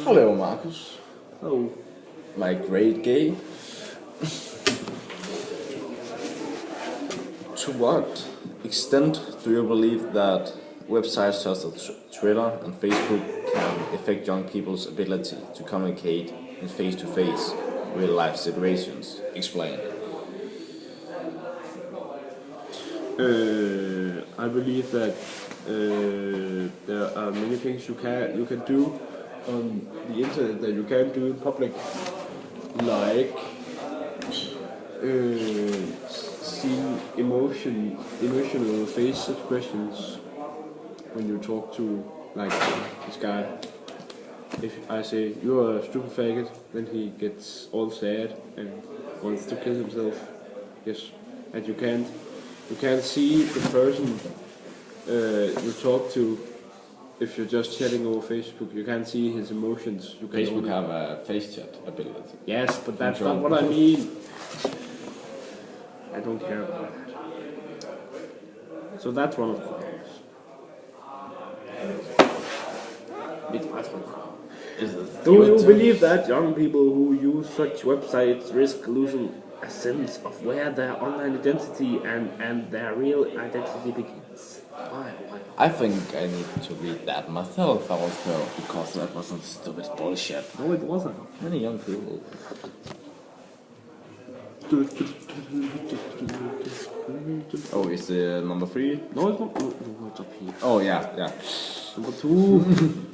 Hello, Marcus. Oh, My great gay. To what extent do you believe that websites such as Twitter and Facebook can affect young people's ability to communicate in face-to-face, real-life situations? Explain. I believe that there are many things you can do on the internet that you can't do in public, like seeing emotional face expressions when you talk to like this guy. If I say you're a stupid faggot, then he gets all sad and wants to kill himself. Yes, and you can't see the person you talk to if you're just chatting over Facebook. You can't see his emotions. You can Facebook only have a face chat ability. Yes, but that's Control. not what I mean. I don't care about that. So that's one of the things. Do you believe that young people who use such websites risk losing a sense of where their online identity and their real identity begins? Why? I think I need to read that myself also, because that was some stupid bullshit. No, it wasn't. Many young people. Oh, is it number 3? No, it's not. No, it's up here. Oh, yeah. Number 2.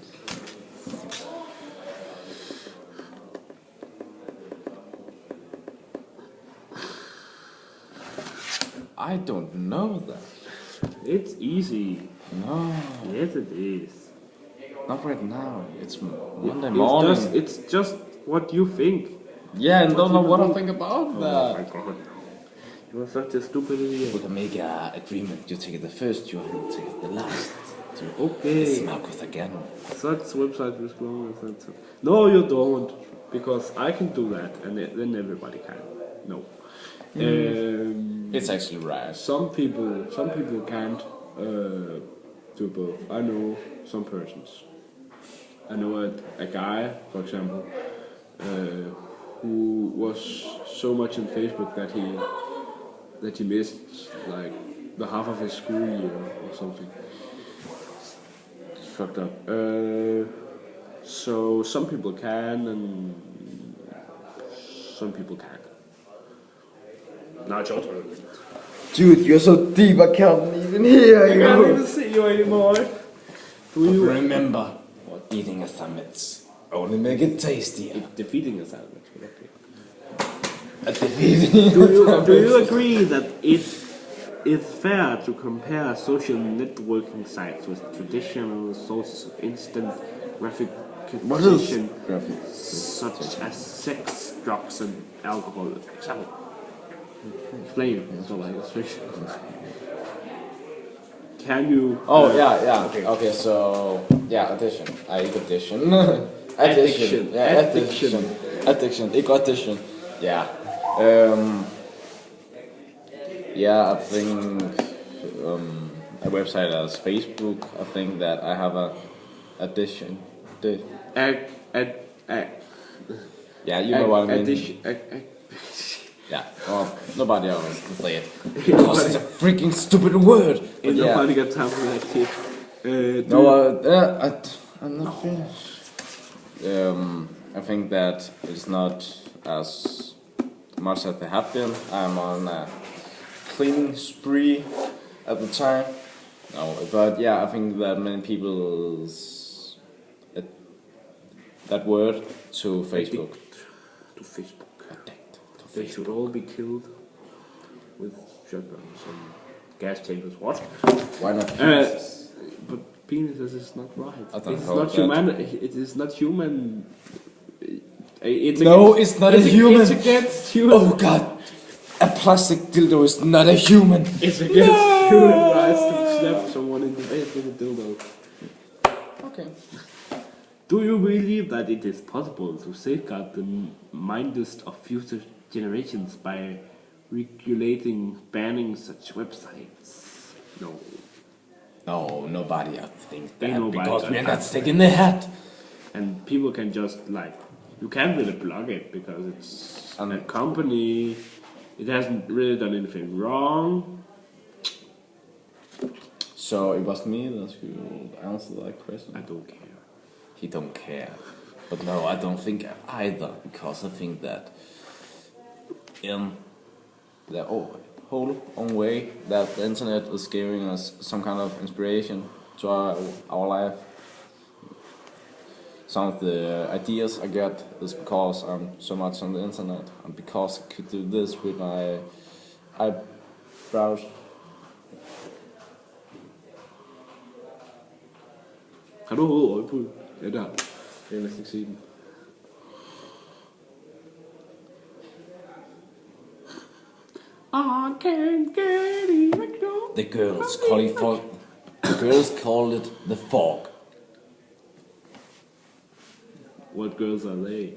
I don't know that. It's easy. No, Yes, it is. not right now. It's Monday morning. It's just what you think. Yeah, and don't know what I you think about Oh my that. god. You are such a stupid We idiot. can make an agreement. You take it the first, you take it the last. Okay. It's Marcus again. Such website is wrong. No, you don't. Because I can do that, and then everybody can. No. It's actually right. Some people can't do both. I know some persons. I know a guy, for example, who was so much on Facebook that he missed like the half of his school year or something. It's fucked up. So some people can and some people can't. Now it's your turn. Dude, you're so deep, I can't even hear I can't even see you anymore. Do you Remember, eating a sandwich only make it tastier. defeating a sandwich? A defeating. Do you agree that it's fair to compare social networking sites with traditional sources of instant gratification, such as sex, drugs, and alcohol? Example. Explain. So like Can you? Oh yeah. Okay, so yeah, addiction. Addiction. Addiction. Yeah, addiction. Addiction. Yeah. Yeah, I think a website as Facebook. I think that I have a addiction. Yeah, you know what I mean. Addition. Yeah. Well, nobody else can say it because it's a freaking stupid word. But yeah. Nobody got time for that shit. I'm not finished. I think that it's not as much as they have been. I'm on a cleaning spree at the time. No, but yeah, I think that many people's that word to Facebook. To Facebook. Addict to They Facebook. should all be killed with shotguns and gas chambers. What? Why not? But penises is not right. I don't It is know not that. human. It is not human. It's No, it's not a human. It's against human. Oh god, a plastic dildo is not a human. It's against human rights to slap someone in the face with a dildo. Okay. Do you believe that it is possible to safeguard the minds of future generations by regulating, banning such websites? No. No, nobody I think Ain't that nobody because got we're that. not sticking the hat. And people can just like, you can't really block it because it's a And- company. It hasn't really done anything wrong. So it was me that should answer that question. I don't care. He don't care. But no, I don't think either, because I think that in the whole own way that the internet is giving us some kind of inspiration to our life. Some of the ideas I get is because I'm so much on the internet, and because I could do this with my eyebrows. Har du overhovedet øje på den? Ja, det har du. Jeg kan næsten ikke se den. I can't get it. The girls call it the fog. What girls are they?